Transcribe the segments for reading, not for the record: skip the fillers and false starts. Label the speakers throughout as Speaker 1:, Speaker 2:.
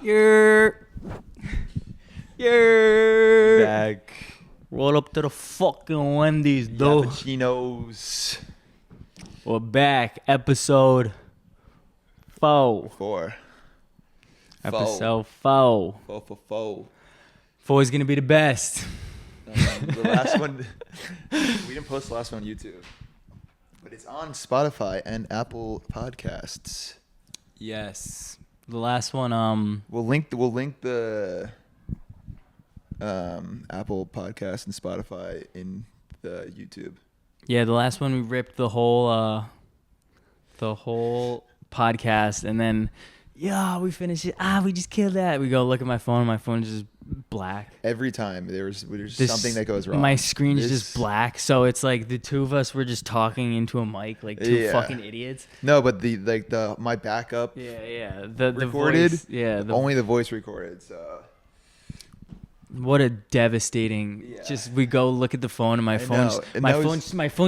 Speaker 1: You're
Speaker 2: Back.
Speaker 1: roll up to the fucking Wendy's, though.
Speaker 2: Yappachinos.
Speaker 1: We're back, episode 4.
Speaker 2: 4.
Speaker 1: Episode 4.
Speaker 2: 4.
Speaker 1: 4 is gonna be the best.
Speaker 2: The last one, we didn't post the last one on YouTube, but it's on Spotify and Apple Podcasts.
Speaker 1: Yes, the last one.
Speaker 2: We'll link the Apple Podcast and Spotify in the YouTube.
Speaker 1: Yeah, the last one we ripped the whole podcast, and then we finished it. We just killed that. We go look at my phone. My phone is just black.
Speaker 2: Every time there's something that goes wrong.
Speaker 1: My screen is just black, so it's like the two of us were just talking into a mic like two fucking idiots.
Speaker 2: No, but my backup.
Speaker 1: The
Speaker 2: recorded.
Speaker 1: The voice,
Speaker 2: only the voice recorded. So.
Speaker 1: What a devastating! Just we go look at the phone, and my phone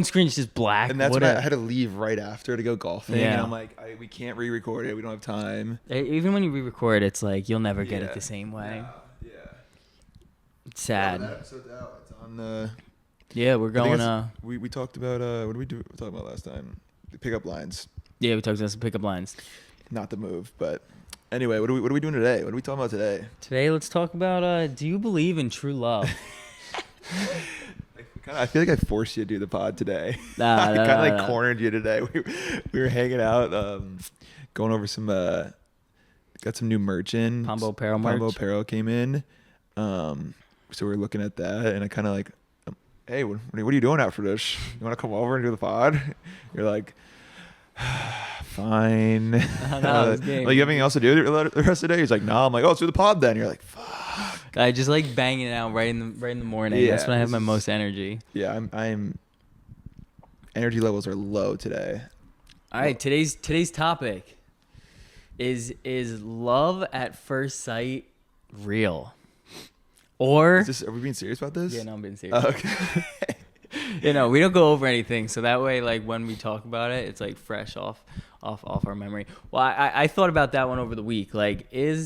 Speaker 1: screen is just black.
Speaker 2: And that's why I had to leave right after to go golfing.
Speaker 1: Yeah.
Speaker 2: And I'm like, we can't re-record it. We don't have time.
Speaker 1: Even when you re-record, it's like you'll never get it the same way.
Speaker 2: Yeah.
Speaker 1: It's sad.
Speaker 2: That episode's out. It's on the.
Speaker 1: Yeah, we're going.
Speaker 2: We talked about what did we talk about last time? The pickup lines.
Speaker 1: Yeah, we talked about some pickup lines.
Speaker 2: Not the move, but. Anyway, what are we doing today? What are we talking about today?
Speaker 1: Today, let's talk about, do you believe in true love?
Speaker 2: I feel like I forced you to do the pod today.
Speaker 1: I
Speaker 2: kind of cornered you today. We were hanging out, going over some, got some new merch in.
Speaker 1: Pombo Apparel merch.
Speaker 2: Pombo Apparel came in. So we're looking at that, and I kind of like, hey, what are you doing after this? You want to come over and do the pod? You're like... Fine.
Speaker 1: Like,
Speaker 2: you have anything else to do the rest of the day? He's like, no. I'm like, oh, let's do the pod then. You're like, fuck.
Speaker 1: I just like banging it out right in the morning. That's when I have my most energy.
Speaker 2: Yeah, I'm. Energy levels are low today.
Speaker 1: All right, today's topic is love at first sight real, or
Speaker 2: Are we being serious about this?
Speaker 1: Yeah, no, I'm being serious.
Speaker 2: Oh, okay.
Speaker 1: We don't go over anything, so that way, like when we talk about it, it's like fresh off our memory. Well, I thought about that one over the week. Like, look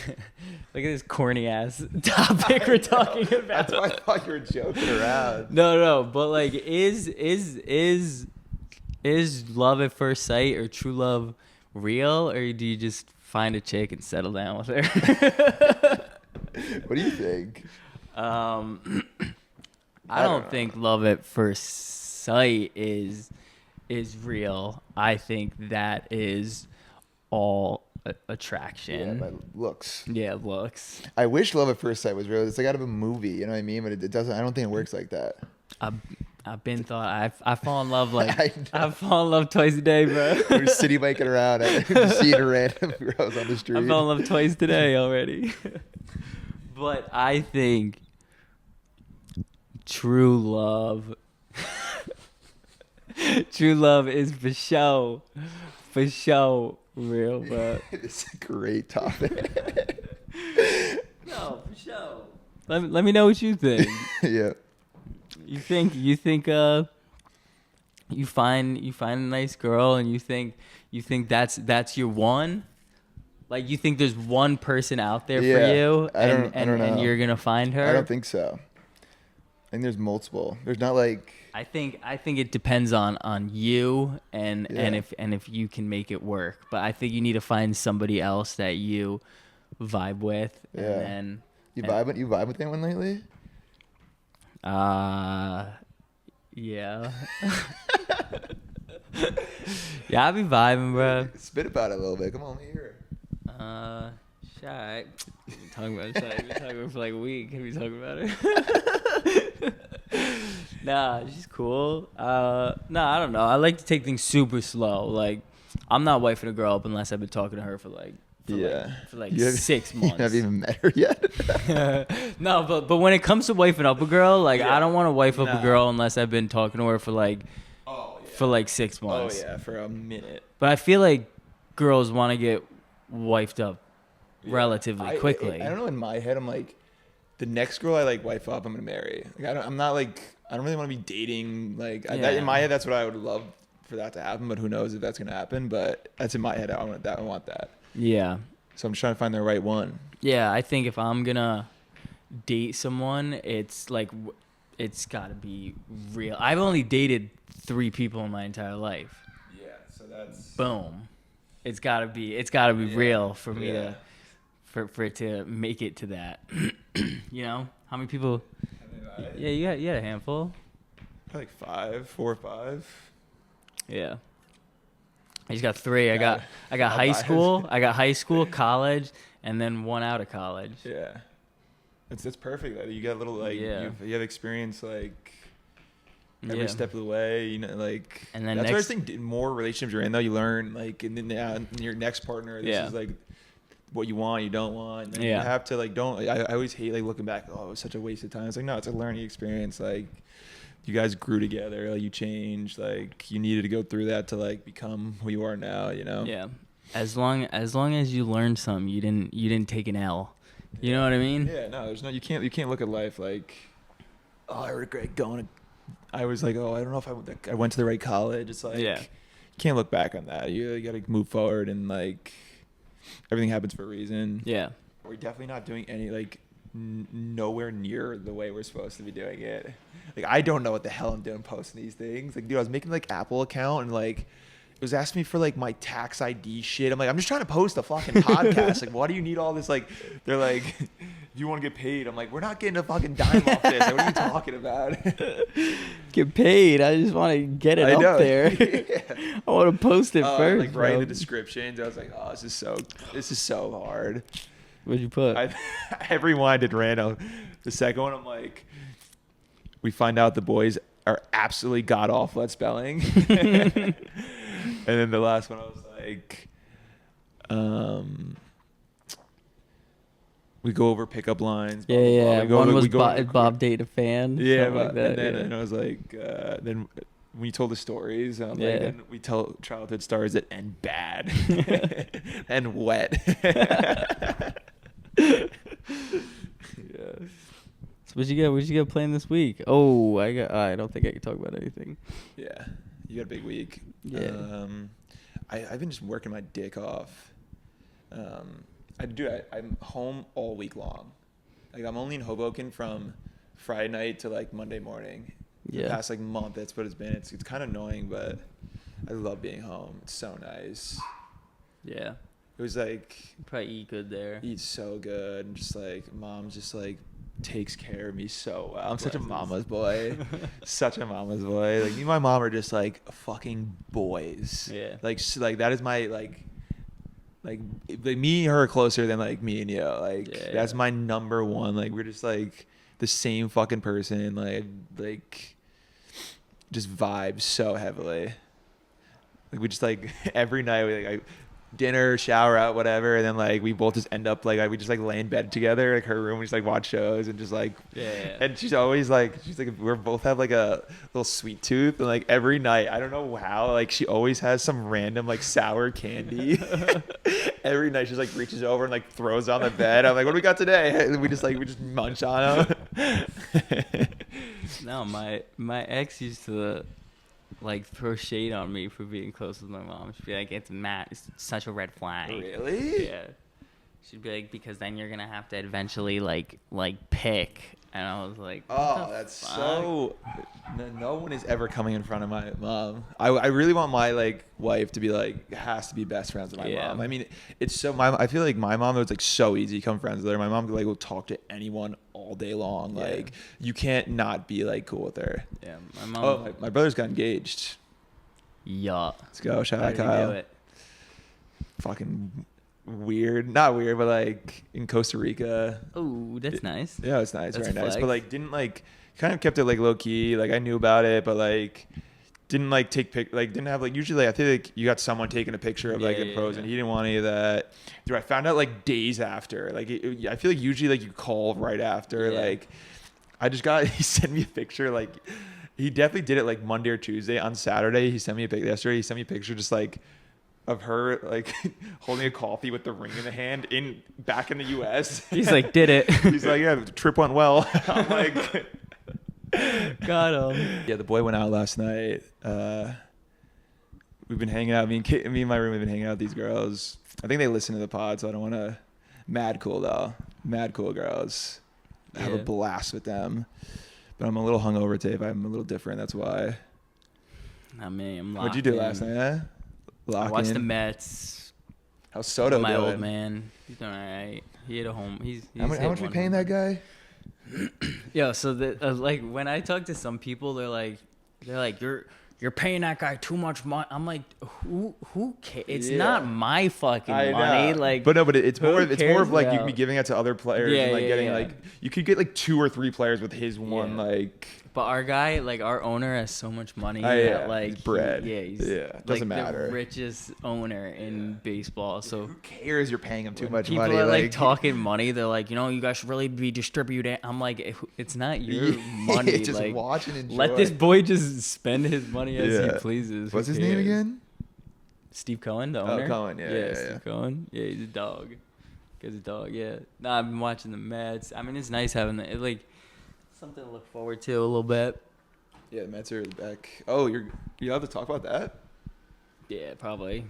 Speaker 1: at this corny ass topic we're talking about.
Speaker 2: That's why I thought you were joking around.
Speaker 1: No, but like, is love at first sight or true love real, or do you just find a chick and settle down with her?
Speaker 2: What do you think?
Speaker 1: I don't think love at first sight is real. I think that is all attraction.
Speaker 2: Yeah, by looks.
Speaker 1: Yeah, looks.
Speaker 2: I wish love at first sight was real. It's like out of a movie, you know what I mean? But it doesn't. I don't think it works like that.
Speaker 1: I've been thought I fall in love I fall in love twice a day, bro.
Speaker 2: We're city biking around and seeing random girls on the street.
Speaker 1: I fell in love twice today already. But I think true love is for sure real, but
Speaker 2: it's a great topic.
Speaker 1: No, for sure. Let me know what you think.
Speaker 2: Yeah.
Speaker 1: You think you find a nice girl and you think that's your one? Like, you think there's one person out there for you and
Speaker 2: I don't know.
Speaker 1: And you're going to find her?
Speaker 2: I don't think so. I think there's multiple. There's not like.
Speaker 1: I think it depends on you and if you can make it work. But I think you need to find somebody else that you vibe with.
Speaker 2: Yeah.
Speaker 1: And then
Speaker 2: You vibe with anyone lately?
Speaker 1: Yeah. Yeah, I be vibing, bro.
Speaker 2: Spit about it a little bit. Come on, let me hear it.
Speaker 1: Shy. We've been talking about Shy. We've been talking about it for like a week. Can we talk about her? Nah, she's cool. I don't know. I like to take things super slow. Like, I'm not wifing a girl up unless I've been talking to her for 6 months.
Speaker 2: You haven't even met her yet?
Speaker 1: No, but when it comes to wifing up a girl, like, I don't want to wife up a girl unless I've been talking to her for 6 months.
Speaker 2: Oh, yeah, for a minute.
Speaker 1: But I feel like girls want to get wifed up relatively quickly.
Speaker 2: I don't know. In my head, I'm like, the next girl I like wife up, I'm gonna marry. Like, I'm not like, I don't really want to be dating. Like, in my head, that's what I would love for that to happen. But who knows if that's gonna happen? But that's in my head. I want that.
Speaker 1: Yeah.
Speaker 2: So I'm just trying to find the right one.
Speaker 1: Yeah, I think if I'm gonna date someone, it's like it's gotta be real. I've only dated 3 people in my entire life.
Speaker 2: Yeah, so that's
Speaker 1: Boom. It's gotta be real for me to for it to make it to that. You know? How many people? Yeah, you had a handful.
Speaker 2: Probably like 4 or 5.
Speaker 1: Yeah. I just got 3. I got
Speaker 2: Not
Speaker 1: high
Speaker 2: biased.
Speaker 1: school. I got high school, college, and then one out of college.
Speaker 2: Yeah. That's perfect. Like, you got a little like
Speaker 1: Yeah.
Speaker 2: you have experience like every
Speaker 1: Yeah.
Speaker 2: step of the way, you know, like
Speaker 1: And then
Speaker 2: that's what I
Speaker 1: next-
Speaker 2: think. The more relationships you're in, though, you learn like, and then in your next partner, this
Speaker 1: Yeah.
Speaker 2: is like what you want, you don't want. And
Speaker 1: Yeah.
Speaker 2: You have to like don't. I always hate like looking back. Oh, it was such a waste of time. It's like no, it's a learning experience. Like you guys grew together. Like you changed. Like you needed to go through that to like become who you are now. You know.
Speaker 1: Yeah. As long as you learned something, you didn't take an L. You know what I mean?
Speaker 2: Yeah. No, there's no. You can't look at life like, oh, I regret going to. I was like, oh, I don't know if I went to the right college. It's like,
Speaker 1: Yeah.
Speaker 2: you can't look back on that. You got to move forward, and like, everything happens for a reason.
Speaker 1: Yeah.
Speaker 2: We're definitely not doing any like nowhere near the way we're supposed to be doing it. Like, I don't know what the hell I'm doing posting these things. Like, dude, I was making like Apple account and like. It was asking me for like my tax ID shit. I'm like, I'm just trying to post a fucking podcast. Like, why do you need all this? Like, they're like, do you want to get paid? I'm like, we're not getting a fucking dime off this. Like, what are you talking about?
Speaker 1: Get paid. I just want to get it
Speaker 2: I
Speaker 1: up
Speaker 2: know.
Speaker 1: there.
Speaker 2: Yeah.
Speaker 1: I want to post it first.
Speaker 2: Like writing
Speaker 1: bro.
Speaker 2: the descriptions. I was like, oh, this is so hard.
Speaker 1: What'd you put?
Speaker 2: Every one I did random. The second one, I'm like, we find out the boys are absolutely god awful at spelling. And then the last one, I was like, we go over pickup lines. Blah,
Speaker 1: yeah,
Speaker 2: blah, blah.
Speaker 1: yeah.
Speaker 2: We go
Speaker 1: One
Speaker 2: over-
Speaker 1: was
Speaker 2: we go over-
Speaker 1: Bob date a fan.
Speaker 2: Yeah,
Speaker 1: something like
Speaker 2: but,
Speaker 1: that.
Speaker 2: and then
Speaker 1: yeah.
Speaker 2: and I was like, then when you told the stories, I'm
Speaker 1: Yeah.
Speaker 2: like, then we tell childhood stars that end bad and wet. Yeah.
Speaker 1: So what'd you get playing this week? Oh, I don't think I can talk about anything.
Speaker 2: Yeah, you got a big week.
Speaker 1: Yeah.
Speaker 2: I've been just working my dick off. I'm home all week long. Like I'm only in Hoboken from Friday night to like Monday morning. The
Speaker 1: Yeah.
Speaker 2: past like month, that's what it's been. It's kind of annoying, but I love being home. It's so nice.
Speaker 1: Yeah.
Speaker 2: It was like
Speaker 1: You probably eat good there.
Speaker 2: eat so good, and just like mom just like takes care of me so well. I'm such a
Speaker 1: Blesses.
Speaker 2: mama's boy. Such a mama's boy. Like me and my mom are just like fucking boys.
Speaker 1: Yeah.
Speaker 2: Like that is my like me and her are closer than like me and you. Like
Speaker 1: Yeah,
Speaker 2: that's
Speaker 1: yeah.
Speaker 2: my number one. Like we're just like the same fucking person. Like just vibe so heavily. Like we just like every night we like dinner, shower out, whatever, and then like we both just end up like we just like lay in bed together, like her room, we just like watch shows and just like
Speaker 1: Yeah.
Speaker 2: and she's like we're both have like a little sweet tooth, and like every night I don't know how, like she always has some random like sour candy. Every night she's like reaches over and like throws it on the bed. I'm like, what do we got today? And we just munch on them.
Speaker 1: No, my ex used to like throw shade on me for being close with my mom. She'd be like, "It's Matt. It's such a red flag."
Speaker 2: Really?
Speaker 1: Yeah. She'd be like, "Because then you're gonna have to eventually like pick." And I was like, what
Speaker 2: Oh,
Speaker 1: the
Speaker 2: that's
Speaker 1: fuck?
Speaker 2: so. No one is ever coming in front of my mom. I really want my like wife to be like has to be best friends with my
Speaker 1: Yeah.
Speaker 2: mom. I mean, it's so I feel like my mom, it was like so easy to become friends with her. My mom like will talk to anyone all day long.
Speaker 1: Yeah.
Speaker 2: Like you can't not be like cool with her.
Speaker 1: Yeah, my mom.
Speaker 2: Oh, my brother's got engaged.
Speaker 1: Yeah.
Speaker 2: Let's go. Shout
Speaker 1: How
Speaker 2: out
Speaker 1: did he
Speaker 2: Kyle.
Speaker 1: do it?
Speaker 2: Fucking weird. Not weird, but like in Costa Rica.
Speaker 1: Oh, that's nice.
Speaker 2: Yeah, it's nice,
Speaker 1: That's
Speaker 2: very
Speaker 1: a
Speaker 2: nice.
Speaker 1: flex.
Speaker 2: But like, didn't like, kind of kept it like low key. Like I knew about it, but like, didn't like didn't have like. Usually, I feel like you got someone taking a picture of like
Speaker 1: Yeah,
Speaker 2: the
Speaker 1: yeah,
Speaker 2: pros,
Speaker 1: yeah.
Speaker 2: and he didn't want any of that. Dude, I found out like days after. Like, I feel like usually like you call right after.
Speaker 1: Yeah.
Speaker 2: Like, I just got he sent me a picture. Like, he definitely did it like Monday or Tuesday. On Saturday, he sent me a picture. Yesterday, he sent me a picture just like. Of her like holding a coffee with the ring in the hand back in the U.S.
Speaker 1: He's like, did it.
Speaker 2: He's like, yeah, the trip went well. I'm like,
Speaker 1: Got him.
Speaker 2: yeah, the boy went out last night. we've been hanging out. Me and my room have been hanging out with these girls. I think they listen to the pod, so I don't want to. Mad cool though. Mad cool girls. I have a blast with them. But I'm a little hungover today. If I'm a little different, that's why.
Speaker 1: Not me. I'm locked.
Speaker 2: What'd you do last night? Eh?
Speaker 1: I watched the Mets.
Speaker 2: How's Soto
Speaker 1: my
Speaker 2: doing?
Speaker 1: old man. He's doing all right. He hit a home. He's
Speaker 2: how much we paying that guy?
Speaker 1: Yeah. So like when I talk to some people, they're like you're paying that guy too much money. I'm like, who cares? It's not my fucking money. Like,
Speaker 2: but no, but it's more of like you can be
Speaker 1: about?
Speaker 2: giving it to other players and like getting like you could get like 2 or 3 players with his one like.
Speaker 1: But our guy, like our owner, has so much money that like
Speaker 2: bread.
Speaker 1: He's
Speaker 2: doesn't
Speaker 1: like
Speaker 2: matter.
Speaker 1: The richest owner in baseball. So
Speaker 2: who cares? You're paying him too much
Speaker 1: people
Speaker 2: money.
Speaker 1: People are like talking money. They're like, you guys should really be distributing. I'm like, it's not your money.
Speaker 2: Just
Speaker 1: like,
Speaker 2: watch and enjoy.
Speaker 1: Let this boy just spend his money as he pleases.
Speaker 2: What's his name again?
Speaker 1: Steve Cohen, the owner.
Speaker 2: Oh, Cohen, yeah.
Speaker 1: Steve Cohen. Yeah, he's a dog. He's a dog. Yeah. Nah, I've been watching the Mets. I mean, it's nice having it. Like something to look forward to a little bit.
Speaker 2: Yeah, the Mets are back. Oh, you have to talk about that?
Speaker 1: Yeah, probably.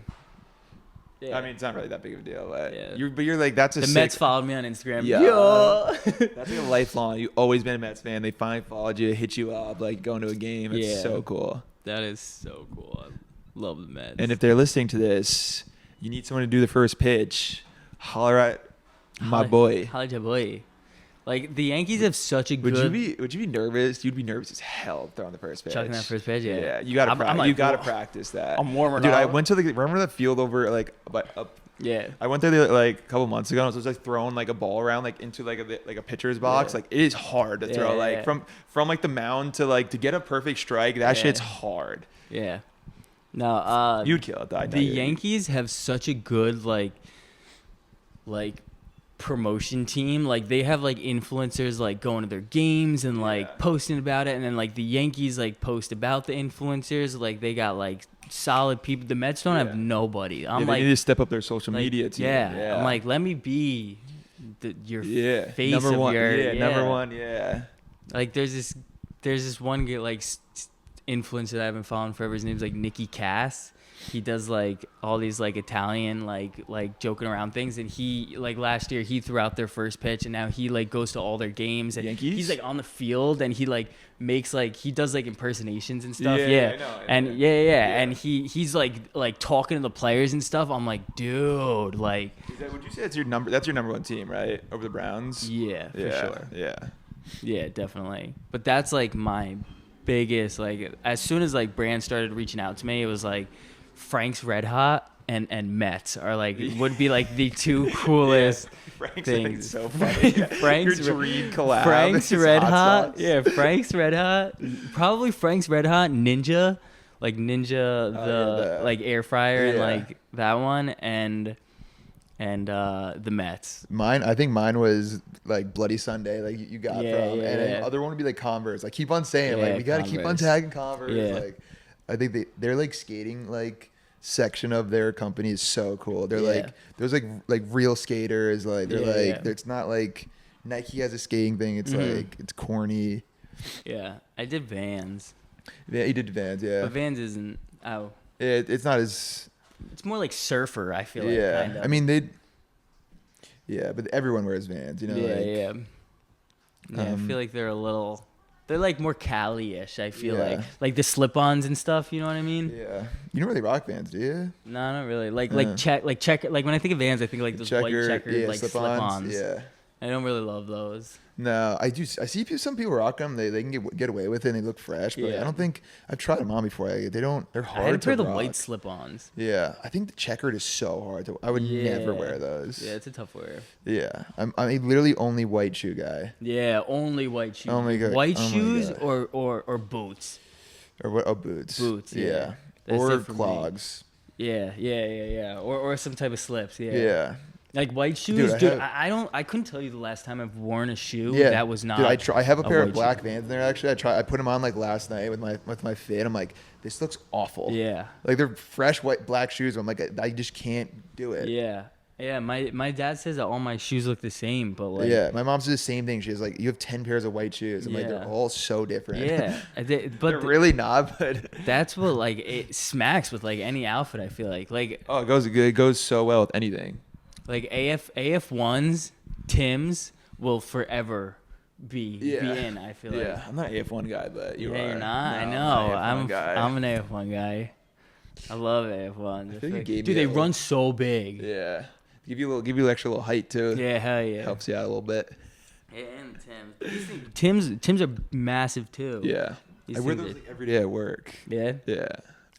Speaker 1: Yeah.
Speaker 2: I mean, it's not really that big of a deal.
Speaker 1: Yeah.
Speaker 2: But you're like, that's a
Speaker 1: The Mets followed me on Instagram.
Speaker 2: Yeah.
Speaker 1: Yo.
Speaker 2: That's like a lifelong. You've always been a Mets fan. They finally followed you, hit you up, like going to a game. It's so cool.
Speaker 1: That is so cool. I love the Mets.
Speaker 2: And if they're listening to this, you need someone to do the first pitch. Holler at my boy.
Speaker 1: Holler at your boy. Like the Yankees have such a good.
Speaker 2: Would you be nervous? You'd be nervous as hell throwing the first pitch.
Speaker 1: Chucking that first pitch, yeah.
Speaker 2: Yeah, you gotta practice that.
Speaker 1: I'm warmer.
Speaker 2: Dude, I went to remember the field over
Speaker 1: Yeah.
Speaker 2: I went there like a couple months ago. And I was like throwing like a ball around like into like a pitcher's box.
Speaker 1: Yeah.
Speaker 2: Like it is hard to throw from like the mound to like to get a perfect strike. That shit's hard.
Speaker 1: Yeah. No.
Speaker 2: You'd kill it. Though,
Speaker 1: the Yankees have such a good like promotion team. Like they have like influencers like going to their games and like posting about it, and then like the Yankees like post about the influencers. Like they got like solid people. The Mets don't have nobody. I'm
Speaker 2: they need to step up their social
Speaker 1: like,
Speaker 2: media team.
Speaker 1: Yeah. I'm like, let me be your face
Speaker 2: number
Speaker 1: of
Speaker 2: one.
Speaker 1: your
Speaker 2: Number one. Yeah.
Speaker 1: Like there's this one like influencer that I've been following forever. His name's like Nicky Cass. He does like all these like Italian like joking around things, and he like last year he threw out their first pitch, and now he like goes to all their games, and
Speaker 2: Yankees?
Speaker 1: he's like on the field, and he like makes like he does like impersonations and stuff.
Speaker 2: I know.
Speaker 1: And and he's like talking to the players and stuff. I'm like, dude, like.
Speaker 2: Would you say that's your number? That's your number one team, right? Over the Browns.
Speaker 1: Yeah, for sure.
Speaker 2: Yeah.
Speaker 1: Yeah, definitely. But that's like my biggest like. As soon as like brands started reaching out to me, it was like. Frank's Red Hot and Mets are like would be like the two coolest things.
Speaker 2: So funny.
Speaker 1: Frank's
Speaker 2: your dream collab.
Speaker 1: Frank's Red Hot. Yeah, Frank's Red Hot. Probably Frank's Red Hot Ninja, like Ninja like air fryer and like that one and the Mets.
Speaker 2: I think mine was like Bloody Sunday, like you got from, and then the other one would be like Converse. Like keep on saying like we gotta keep on tagging Converse.
Speaker 1: Yeah.
Speaker 2: Like I think they're like skating like section of their company is so cool. They're like there's like real skaters. Like they're it's not like Nike has a skating thing. It's like it's corny.
Speaker 1: Yeah, I did Vans.
Speaker 2: Yeah, you did Vans. Yeah,
Speaker 1: but Vans isn't. Oh,
Speaker 2: it's not as.
Speaker 1: It's more like surfer. I feel like.
Speaker 2: Yeah,
Speaker 1: kind of.
Speaker 2: I mean they. Yeah, but everyone wears Vans. You know.
Speaker 1: Yeah. I feel like they're a little. They're like more Cali-ish, I feel like the slip-ons and stuff. You know what I mean?
Speaker 2: Yeah. You don't really rock Vans, do you?
Speaker 1: No, not really. Like check. Like when I think of Vans, I think like those white checkered like slip-ons.
Speaker 2: Yeah.
Speaker 1: I don't really love those.
Speaker 2: No, I do. I see some people rock them. They can get away with it. and They look fresh, but I don't think I've tried them on before. They're hard
Speaker 1: I had
Speaker 2: to rock.
Speaker 1: the white slip-ons.
Speaker 2: Yeah, I think the checkered is so hard to. I would never wear those.
Speaker 1: Yeah, it's a tough wear.
Speaker 2: Yeah, I'm a literally only white shoe guy.
Speaker 1: Yeah, only white shoes.
Speaker 2: Oh my God.
Speaker 1: White shoes or boots.
Speaker 2: Or what? Oh, boots.
Speaker 1: Boots.
Speaker 2: Yeah.
Speaker 1: That's
Speaker 2: Or
Speaker 1: it for me.
Speaker 2: clogs.
Speaker 1: Yeah. Or some type of slips. Yeah.
Speaker 2: Yeah.
Speaker 1: Like white shoes, dude. I couldn't tell you the last time I've worn a shoe that was not.
Speaker 2: Dude, I have a pair of black Vans in there actually. I put them on like last night with my fit. I'm like, this looks awful.
Speaker 1: Yeah.
Speaker 2: Like they're fresh black shoes. I'm like, I just can't do it.
Speaker 1: Yeah. Yeah, my dad says that all my shoes look the same, but like
Speaker 2: Yeah, my mom says the same thing. She's like, you have 10 pairs of white shoes. I'm like, they're
Speaker 1: Yeah.
Speaker 2: all so different.
Speaker 1: yeah,
Speaker 2: But
Speaker 1: but
Speaker 2: they're really not. But
Speaker 1: that's what like it smacks with like any outfit. I feel like
Speaker 2: oh, it goes so well with anything.
Speaker 1: like AF ones, Tim's will forever be in. I feel like.
Speaker 2: Yeah, I'm not an AF1 guy, but you are.
Speaker 1: You're not.
Speaker 2: No,
Speaker 1: I
Speaker 2: I'm
Speaker 1: know.
Speaker 2: not an AF1 guy.
Speaker 1: I'm an AF1 guy. I love AF1s.
Speaker 2: I feel like you gave me
Speaker 1: Dude, they
Speaker 2: a little-
Speaker 1: run so big.
Speaker 2: Yeah, give you an extra little height too.
Speaker 1: Yeah, hell yeah.
Speaker 2: Helps you out a little bit.
Speaker 1: Yeah, and Tim's are massive too.
Speaker 2: Yeah,
Speaker 1: These
Speaker 2: I wear
Speaker 1: things
Speaker 2: those
Speaker 1: are-
Speaker 2: like, every day at work.
Speaker 1: Yeah.
Speaker 2: Yeah.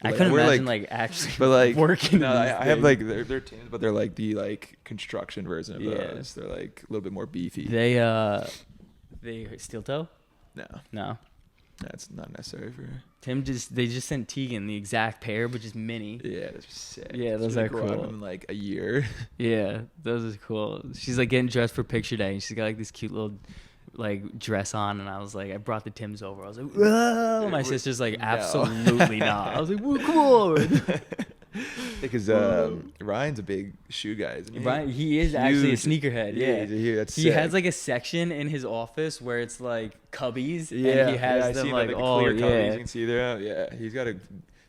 Speaker 1: I
Speaker 2: Like,
Speaker 1: couldn't
Speaker 2: wear,
Speaker 1: imagine like actually
Speaker 2: but like
Speaker 1: working.
Speaker 2: No,
Speaker 1: in
Speaker 2: I
Speaker 1: these
Speaker 2: have
Speaker 1: things.
Speaker 2: like they're Tims, but they're like the like construction version of
Speaker 1: Yeah.
Speaker 2: those. They're like a little bit more beefy.
Speaker 1: They steel toe?
Speaker 2: No,
Speaker 1: No.
Speaker 2: that's not necessary for.
Speaker 1: They just sent Tegan the exact pair, but just mini.
Speaker 2: Yeah, those are sick.
Speaker 1: Yeah, those
Speaker 2: She's
Speaker 1: are
Speaker 2: gonna grow out of
Speaker 1: cool.
Speaker 2: them in like a year.
Speaker 1: Yeah, those are cool. She's like getting dressed for picture day, and she's got like this cute little like dress on, and I was like, I brought the Tims over. I was like, whoa. My sister's like,
Speaker 2: No.
Speaker 1: absolutely not. I was like, well, come on.
Speaker 2: Because Ryan's a big shoe guy, isn't he?
Speaker 1: Brian, he is actually a
Speaker 2: Huge.
Speaker 1: sneakerhead. Yeah,
Speaker 2: That's
Speaker 1: he
Speaker 2: sick.
Speaker 1: has like a section in his office where it's like cubbies,
Speaker 2: Yeah,
Speaker 1: and he has
Speaker 2: I
Speaker 1: them
Speaker 2: see
Speaker 1: like
Speaker 2: the
Speaker 1: all
Speaker 2: clear covers. You
Speaker 1: yeah,
Speaker 2: can see there. Yeah, he's got a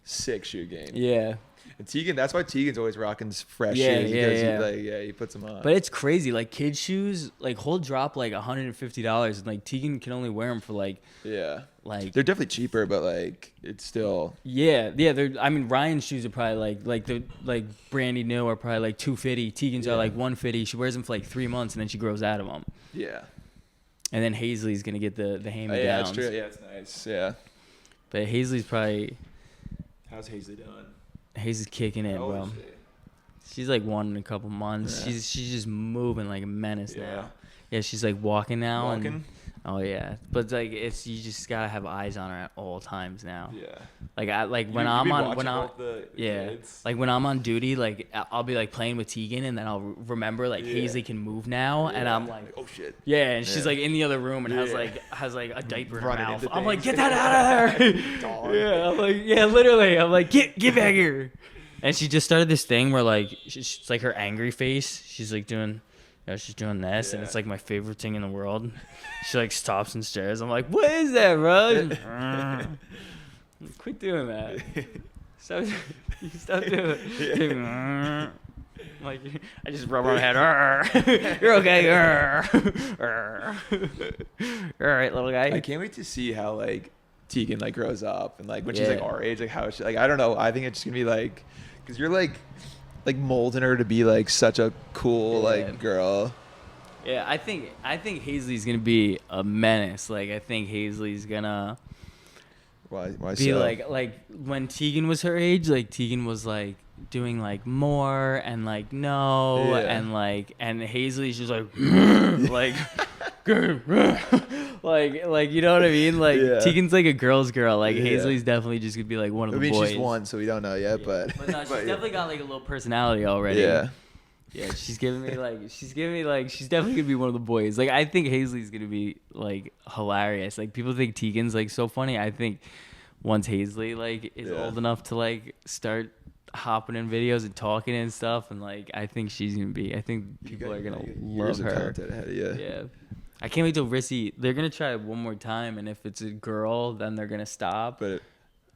Speaker 2: sick shoe game.
Speaker 1: yeah.
Speaker 2: And Tegan, that's why Tegan's always rocking fresh
Speaker 1: Yeah,
Speaker 2: shoes.
Speaker 1: yeah,
Speaker 2: Because
Speaker 1: yeah.
Speaker 2: he puts them on.
Speaker 1: But it's crazy. Like kids shoes, like whole drop like $150, and like Tegan can only wear them for like
Speaker 2: yeah,
Speaker 1: like
Speaker 2: they're definitely cheaper, but like it's still.
Speaker 1: yeah. They're I mean Ryan's shoes are probably like the like brandy new are probably like $250. Tegan's are
Speaker 2: Yeah.
Speaker 1: like $150. She wears them for like 3 months and then she grows out of them.
Speaker 2: Yeah.
Speaker 1: And then Hazley's gonna get the hand me
Speaker 2: Yeah,
Speaker 1: downs.
Speaker 2: that's true. Yeah, it's nice. Yeah.
Speaker 1: But Hazley's probably
Speaker 2: How's Hazley doing?
Speaker 1: Hazley's kicking it,
Speaker 2: How old
Speaker 1: bro.
Speaker 2: is she?
Speaker 1: She's like 1 in a couple months.
Speaker 2: Yeah.
Speaker 1: She's just moving like a menace
Speaker 2: Yeah.
Speaker 1: now. Yeah, she's like walking now.
Speaker 2: Walking?
Speaker 1: And, oh yeah, but like it's you just gotta have eyes on her at all times now.
Speaker 2: Yeah.
Speaker 1: Like I like when
Speaker 2: You
Speaker 1: I'm
Speaker 2: be
Speaker 1: on
Speaker 2: watching
Speaker 1: when I'm
Speaker 2: both the
Speaker 1: yeah
Speaker 2: kids?
Speaker 1: like when I'm on duty, like I'll be like playing with Tegan, and then I'll remember like
Speaker 2: Yeah.
Speaker 1: Hazley can move now, and
Speaker 2: Yeah.
Speaker 1: I'm like.
Speaker 2: oh shit.
Speaker 1: Yeah, and she's
Speaker 2: Yeah.
Speaker 1: like in the other room and has
Speaker 2: Yeah.
Speaker 1: like a diaper in her
Speaker 2: Running
Speaker 1: mouth.
Speaker 2: into
Speaker 1: I'm like,
Speaker 2: things.
Speaker 1: get that out of there.
Speaker 2: Dog.
Speaker 1: Yeah, I'm like, yeah, literally. I'm like, get back here. And she just started this thing where like she's like her angry face. She's like doing, she's doing this, and
Speaker 2: Yeah.
Speaker 1: it's like my favorite thing in the world. She like stops and stares. I'm like, what is that, bro? Quit doing that. Stop doing it. I'm like, I just rub her head. You're okay. All right, little guy.
Speaker 2: I can't wait to see how like Tegan like grows up and like when she's
Speaker 1: Yeah.
Speaker 2: like our age, like how she like I don't know. I think it's just gonna be like because you're like molding her to be like such a cool
Speaker 1: Yeah.
Speaker 2: like girl.
Speaker 1: Yeah, I think Hazley's gonna be a menace. Like I think Hazley's gonna
Speaker 2: Why
Speaker 1: be
Speaker 2: so?
Speaker 1: like when Tegan was her age, like Tegan was like doing like more and like no
Speaker 2: Yeah.
Speaker 1: and Hazley's just like like you know what I mean? Like
Speaker 2: Yeah.
Speaker 1: Tegan's like a girl's girl. Like
Speaker 2: Yeah.
Speaker 1: Hazley's definitely just gonna be like one of
Speaker 2: I
Speaker 1: the
Speaker 2: mean
Speaker 1: boys.
Speaker 2: she's one, so we don't know yet,
Speaker 1: Yeah.
Speaker 2: but
Speaker 1: no, she's
Speaker 2: but,
Speaker 1: definitely got like a little personality already.
Speaker 2: yeah.
Speaker 1: Yeah, she's definitely gonna be one of the boys. Like I think Hazley's gonna be like hilarious. Like people think Tegan's like so funny. I think once Hazley like is
Speaker 2: Yeah.
Speaker 1: old enough to like start hopping in videos and talking and stuff, and like I think she's gonna be. I think people are gonna love
Speaker 2: years of
Speaker 1: her.
Speaker 2: content ahead of you.
Speaker 1: Yeah. I can't wait till Rissy. They're gonna try it one more time, and if it's a girl, then they're gonna stop.
Speaker 2: But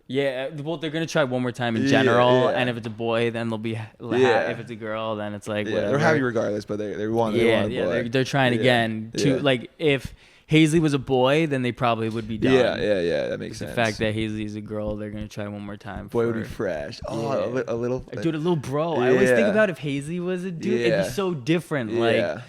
Speaker 1: Yeah, well, they're gonna try one more time in
Speaker 2: Yeah,
Speaker 1: general,
Speaker 2: yeah.
Speaker 1: and if it's a boy, then they'll be.
Speaker 2: Yeah.
Speaker 1: If it's a girl, then it's like
Speaker 2: yeah,
Speaker 1: whatever.
Speaker 2: they're happy regardless, but they want
Speaker 1: Yeah,
Speaker 2: a
Speaker 1: yeah,
Speaker 2: boy.
Speaker 1: they're trying
Speaker 2: Yeah.
Speaker 1: again to
Speaker 2: Yeah.
Speaker 1: like if Hazley was a boy, then they probably would be done.
Speaker 2: Yeah, that makes
Speaker 1: The
Speaker 2: sense.
Speaker 1: fact that Hazley is a girl, they're gonna try one more time.
Speaker 2: boy would
Speaker 1: for-
Speaker 2: be fresh. Oh,
Speaker 1: Yeah.
Speaker 2: a little
Speaker 1: Dude, a little bro. I always think
Speaker 2: Yeah.
Speaker 1: about if Hazley was a dude, it'd
Speaker 2: Yeah.
Speaker 1: be so different. Like
Speaker 2: yeah.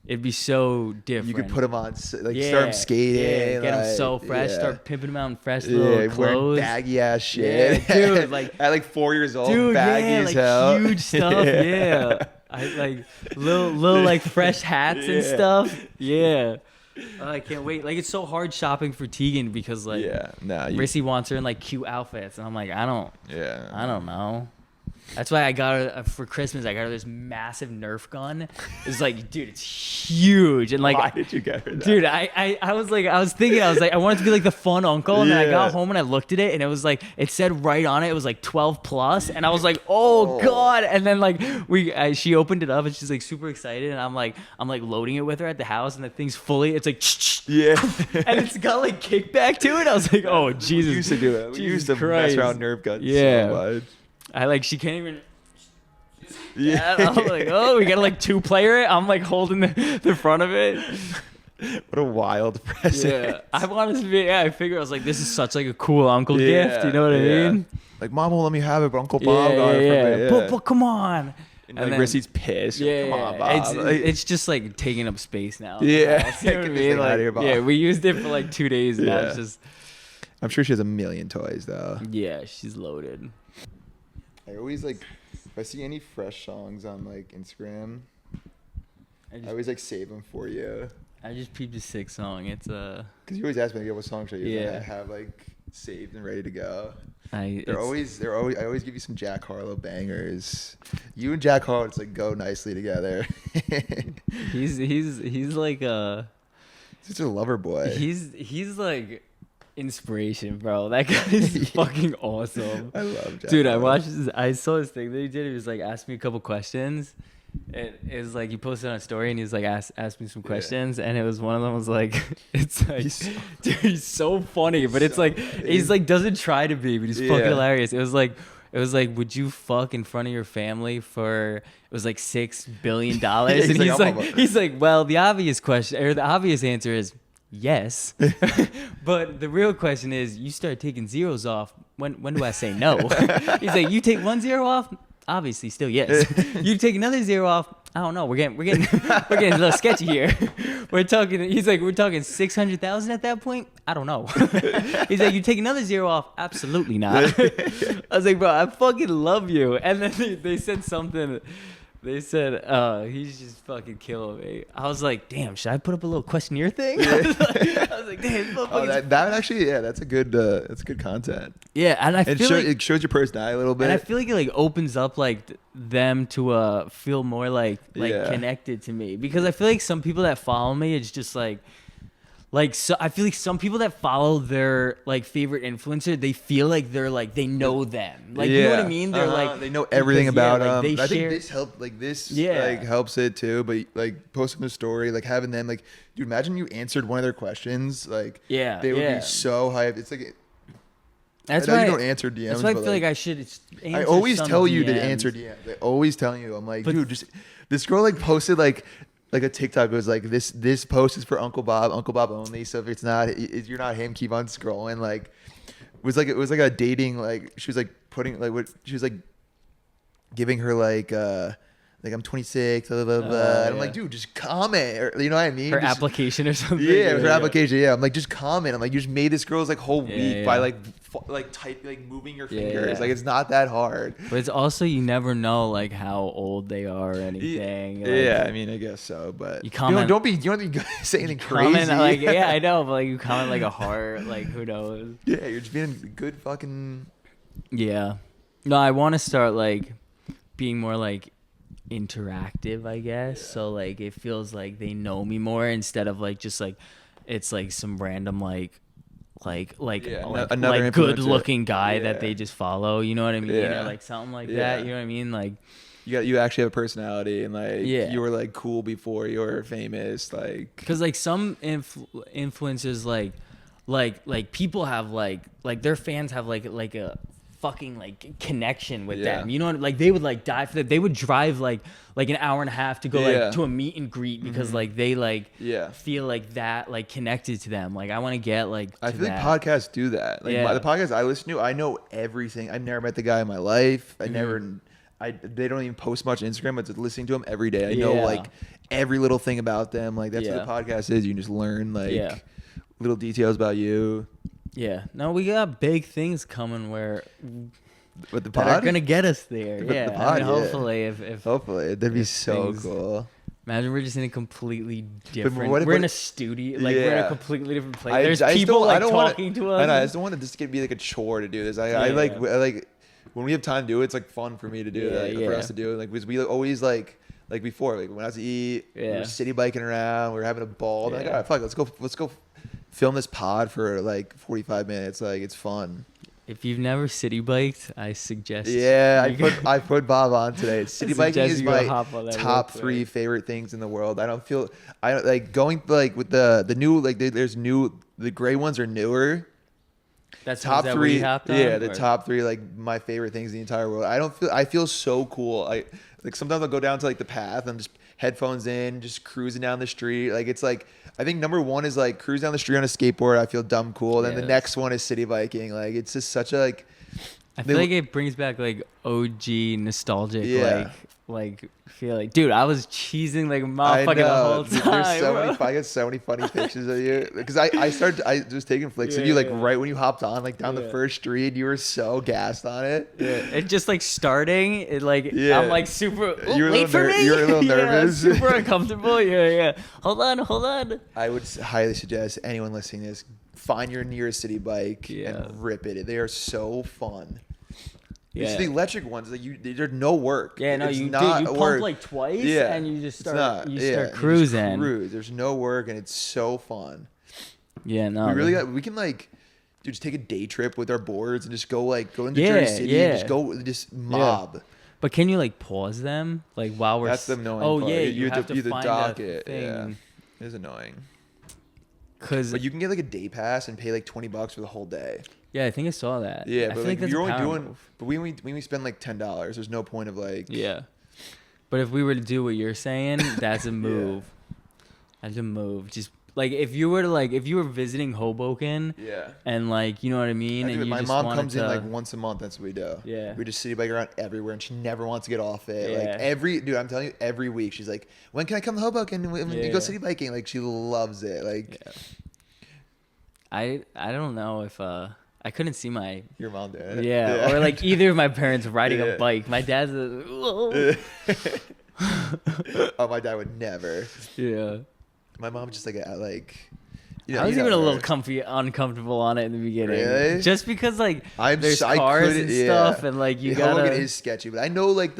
Speaker 1: it'd be so different.
Speaker 2: You could put him on, like
Speaker 1: Yeah,
Speaker 2: start him skating,
Speaker 1: yeah, get him
Speaker 2: like,
Speaker 1: so fresh,
Speaker 2: yeah.
Speaker 1: start pimping him out in fresh little
Speaker 2: Yeah, wearing
Speaker 1: clothes.
Speaker 2: baggy ass shit.
Speaker 1: Yeah, dude, like-
Speaker 2: at like 4 years old,
Speaker 1: Dude,
Speaker 2: baggy
Speaker 1: yeah,
Speaker 2: as
Speaker 1: like
Speaker 2: hell.
Speaker 1: huge stuff. Yeah. I like little like fresh hats and
Speaker 2: Yeah.
Speaker 1: stuff. Yeah. Oh, I can't wait. Like it's so hard shopping for Tegan because like
Speaker 2: yeah, nah,
Speaker 1: Rissy wants her in like cute outfits, and I'm like, I don't
Speaker 2: yeah,
Speaker 1: know. That's why I got her for Christmas. I got her this massive Nerf gun. It's like, dude, it's huge. And like,
Speaker 2: Why did you get her that?
Speaker 1: dude, I was like, I wanted to be like the fun uncle. And then I got
Speaker 2: Yeah.
Speaker 1: home and I looked at it and it was like, it said right on it, it was like 12 plus. And I was like, oh God. And then like she opened it up and she's like super excited. And I'm like loading it with her at the house and the thing's fully, it's like,
Speaker 2: Yeah.
Speaker 1: and it's got like kickback to it. I was like, oh Jesus.
Speaker 2: We used to do it. We used to
Speaker 1: Christ.
Speaker 2: mess around Nerf guns
Speaker 1: Yeah.
Speaker 2: so much.
Speaker 1: She can't even.
Speaker 2: Yeah.
Speaker 1: I'm like, oh, we gotta like 2-player it. I'm like holding the front of it.
Speaker 2: What a wild present.
Speaker 1: Yeah, I wanted to be. Yeah, I figured I was like, this is such like a cool uncle
Speaker 2: Yeah,
Speaker 1: gift. You know what I
Speaker 2: yeah.
Speaker 1: mean?
Speaker 2: Like, Mom won't let me have it, but Uncle Bob
Speaker 1: Yeah,
Speaker 2: got it for me. Yeah.
Speaker 1: But come on.
Speaker 2: And like, Rissy's pissed.
Speaker 1: Yeah,
Speaker 2: Come on, Bob.
Speaker 1: it's just like taking up space now.
Speaker 2: Yeah.
Speaker 1: You know what I
Speaker 2: Get this
Speaker 1: mean?
Speaker 2: thing
Speaker 1: Like,
Speaker 2: outta here, Bob.
Speaker 1: yeah, we used it for like 2 days. And now
Speaker 2: Yeah.
Speaker 1: it's just.
Speaker 2: I'm sure she has a million toys, though.
Speaker 1: Yeah, she's loaded.
Speaker 2: I always like, if I see any fresh songs on like Instagram, I always like save them for you.
Speaker 1: I just peeped a sick song. It's
Speaker 2: Because you always ask me, like, what song should I use?
Speaker 1: Yeah.
Speaker 2: And I have like saved and ready to go.
Speaker 1: I
Speaker 2: always give you some Jack Harlow bangers. You and Jack Harlow just like go nicely together.
Speaker 1: he's like
Speaker 2: Such a lover boy.
Speaker 1: he's like inspiration, bro. That guy is fucking awesome.
Speaker 2: I love Jack
Speaker 1: Dude,
Speaker 2: Harlow.
Speaker 1: I saw this thing that he did. He was like, asked me a couple questions. It was like he posted on a story and he was like, asked me some questions, and it was one of them was like, it's like, dude, he's so funny, but it's like he's like doesn't try to be, but he's fucking hilarious. It was like, would you fuck in front of your family for? It was like $6 billion, and he's like, well, the obvious question or the obvious answer is yes, but the real question is, you start taking zeros off. When do I say no? He's like, you take 1 0 off. Obviously, still yes. You take another 0 off. I don't know. We're getting a little sketchy here. We're talking. He's like, we're talking 600,000 at that point. I don't know. He's like, you take another 0 off. Absolutely not. I was like, bro, I fucking love you. And then they said something. They said, he's just fucking killing me. I was like, damn, should I put up a little questionnaire thing? I was like, damn.
Speaker 2: That actually, yeah, that's good content.
Speaker 1: Yeah, and I feel like
Speaker 2: it shows your personality a little bit.
Speaker 1: and I feel like it like opens up like them to feel more like
Speaker 2: Yeah.
Speaker 1: connected to me, because I feel like some people that follow me, it's just like so I feel like some people that follow their like favorite influencer, they feel like they're like they know them, like you know what I mean? They're like
Speaker 2: they know everything about them.
Speaker 1: They
Speaker 2: I
Speaker 1: share,
Speaker 2: think this helped. Like this,
Speaker 1: Yeah.
Speaker 2: like helps it too. But like posting a story, like having them, like, dude, imagine you answered one of their questions, like,
Speaker 1: Yeah,
Speaker 2: they would
Speaker 1: yeah.
Speaker 2: be so hyped. It's like,
Speaker 1: that's
Speaker 2: I know
Speaker 1: why
Speaker 2: you don't answer DMs.
Speaker 1: that's why I
Speaker 2: but,
Speaker 1: feel like
Speaker 2: like
Speaker 1: I should.
Speaker 2: I
Speaker 1: Answer
Speaker 2: always
Speaker 1: some
Speaker 2: tell you to
Speaker 1: DMs.
Speaker 2: answer DMs. I always tell you. I'm like,
Speaker 1: But-
Speaker 2: dude, just this girl like posted like a TikTok. It was like this post is for Uncle Bob only. So if it's not, if you're not him, keep on scrolling. Like it was like a dating, like she was like putting like what she was like giving her like I'm 26, blah blah blah. And I'm
Speaker 1: yeah.
Speaker 2: like, dude, just comment, or you know what I mean?
Speaker 1: her
Speaker 2: Just-
Speaker 1: application or something.
Speaker 2: Yeah, her application. Yeah, I'm like, just comment. I'm like, you just made this girl's like whole week
Speaker 1: Yeah,
Speaker 2: by
Speaker 1: yeah.
Speaker 2: like moving your
Speaker 1: Yeah,
Speaker 2: fingers.
Speaker 1: yeah.
Speaker 2: Like it's not that hard.
Speaker 1: But it's also, you never know like how old they are or anything. Like,
Speaker 2: Yeah, I mean, I guess so, but
Speaker 1: You comment-
Speaker 2: don't be saying anything crazy.
Speaker 1: comment like, yeah, I know, but like you comment like a heart, like who knows?
Speaker 2: Yeah, you're just being a good fucking.
Speaker 1: Yeah. No, I want to start like being more like interactive, I guess.
Speaker 2: Yeah.
Speaker 1: So like it feels like they know me more instead of like just like it's like some random like
Speaker 2: Yeah,
Speaker 1: like,
Speaker 2: another
Speaker 1: like
Speaker 2: influencer.
Speaker 1: good looking guy that
Speaker 2: Yeah.
Speaker 1: they just follow. You know what I mean?
Speaker 2: Yeah.
Speaker 1: Or like something like
Speaker 2: Yeah.
Speaker 1: that. You know what I mean? Like
Speaker 2: You actually have a personality, and like
Speaker 1: Yeah.
Speaker 2: you were like cool before you were famous. Like
Speaker 1: because like some influencers like people have like their fans have like a fucking like connection with
Speaker 2: Yeah.
Speaker 1: them, you know what, like they would like die for that. They would drive like an hour and a half to go
Speaker 2: Yeah.
Speaker 1: like to a meet and greet because like they like
Speaker 2: Yeah.
Speaker 1: feel like that like connected to them. Like I want to get like
Speaker 2: I
Speaker 1: to
Speaker 2: feel
Speaker 1: that.
Speaker 2: like podcasts do that. Like
Speaker 1: Yeah.
Speaker 2: the podcasts I listen to, I know everything. I've never met the guy in my life.
Speaker 1: Mm-hmm.
Speaker 2: They don't even post much on Instagram, but just listening to them every day, I know
Speaker 1: Yeah.
Speaker 2: like every little thing about them. Like that's
Speaker 1: Yeah.
Speaker 2: what the podcast is. You can just learn like
Speaker 1: Yeah.
Speaker 2: little details about you.
Speaker 1: Yeah, no, we got big things coming where
Speaker 2: With the
Speaker 1: that are
Speaker 2: pod,
Speaker 1: gonna get us there.
Speaker 2: The
Speaker 1: Yeah,
Speaker 2: pod,
Speaker 1: I mean,
Speaker 2: yeah.
Speaker 1: hopefully if
Speaker 2: hopefully that'd be
Speaker 1: if
Speaker 2: so
Speaker 1: things-
Speaker 2: cool.
Speaker 1: imagine we're just in a completely different.
Speaker 2: what if-
Speaker 1: we're in
Speaker 2: what-
Speaker 1: a studio, like we're in
Speaker 2: Yeah.
Speaker 1: a completely different place.
Speaker 2: I
Speaker 1: There's
Speaker 2: just
Speaker 1: people
Speaker 2: don't- I
Speaker 1: like
Speaker 2: don't wanna-
Speaker 1: talking to us.
Speaker 2: I know. I just don't want it just to be like a chore to do this. I
Speaker 1: Yeah.
Speaker 2: like when we have time to do it, it's like fun for me to do that, for us to do it. Like, because we always like before, like when I was to eat, we were city biking around, we were having a ball. Like, all right, fuck, let's go film this pod for like 45 minutes. Like, it's fun.
Speaker 1: If you've never city biked, I suggest.
Speaker 2: Yeah, I put Bob on today. City biking is my top 3 favorite things in the world. I don't like going like with the new, like the gray ones are newer.
Speaker 1: That's
Speaker 2: top 3. Yeah, the
Speaker 1: or?
Speaker 2: top 3 like my favorite things in the entire world. I feel so cool. Like sometimes I'll go down to like the path. I'm just headphones in, just cruising down the street. Like, it's like, I think number 1 is like cruise down the street on a skateboard. I feel dumb cool. Then the next one is city biking. Like, it's just such a like.
Speaker 1: I feel like it brings back like OG nostalgic like feel like, dude, I was cheesing like a motherfucker the whole time.
Speaker 2: I get so many funny pictures of you because I was taking flicks of you like right when you hopped on like down the first street. You were so gassed on it.
Speaker 1: Yeah, it just like starting. It like I'm like super late for me.
Speaker 2: You were a little nervous,
Speaker 1: super uncomfortable. Yeah. Hold on.
Speaker 2: I would highly suggest anyone listening to this, find your nearest city bike and rip it. They are so fun. It's the electric ones that there's no work.
Speaker 1: Yeah, no,
Speaker 2: it's
Speaker 1: you
Speaker 2: not
Speaker 1: pump like twice and you just start cruising.
Speaker 2: There's no work and it's so fun.
Speaker 1: Yeah, no.
Speaker 2: We can like just take a day trip with our boards and just go into Jersey City and just mob.
Speaker 1: Yeah. But can you like pause them like while we're
Speaker 2: That's the annoying part.
Speaker 1: Yeah, you have to find
Speaker 2: dock
Speaker 1: a
Speaker 2: it.
Speaker 1: thing.
Speaker 2: Yeah. It is annoying.
Speaker 1: But
Speaker 2: you can get like a day pass and pay like $20 for the whole day.
Speaker 1: Yeah, I think I saw that.
Speaker 2: Yeah,
Speaker 1: I
Speaker 2: but
Speaker 1: feel
Speaker 2: like
Speaker 1: that's
Speaker 2: you're only
Speaker 1: doing.
Speaker 2: Move. But we spend like $10. There's no point of like.
Speaker 1: Yeah, but if we were to do what you're saying, that's a move. That's a move. Just like if you were visiting Hoboken.
Speaker 2: Yeah.
Speaker 1: And like, you know what I mean. And
Speaker 2: my mom comes in like once a month. That's what we do.
Speaker 1: Yeah.
Speaker 2: We just city bike around everywhere, and she never wants to get off it. Yeah. Like I'm telling you, every week she's like, "When can I come to Hoboken? We go city biking." Like, she loves it. Like.
Speaker 1: Yeah. I don't know if I couldn't see
Speaker 2: your mom doing it.
Speaker 1: Yeah, or like either of my parents riding a bike. My dad's
Speaker 2: oh, my dad would never.
Speaker 1: Yeah.
Speaker 2: My mom just like
Speaker 1: I was even a little uncomfortable on it in the beginning.
Speaker 2: Really?
Speaker 1: Just because like there's cars and stuff and like you gotta.
Speaker 2: Hoboken is sketchy, but I know like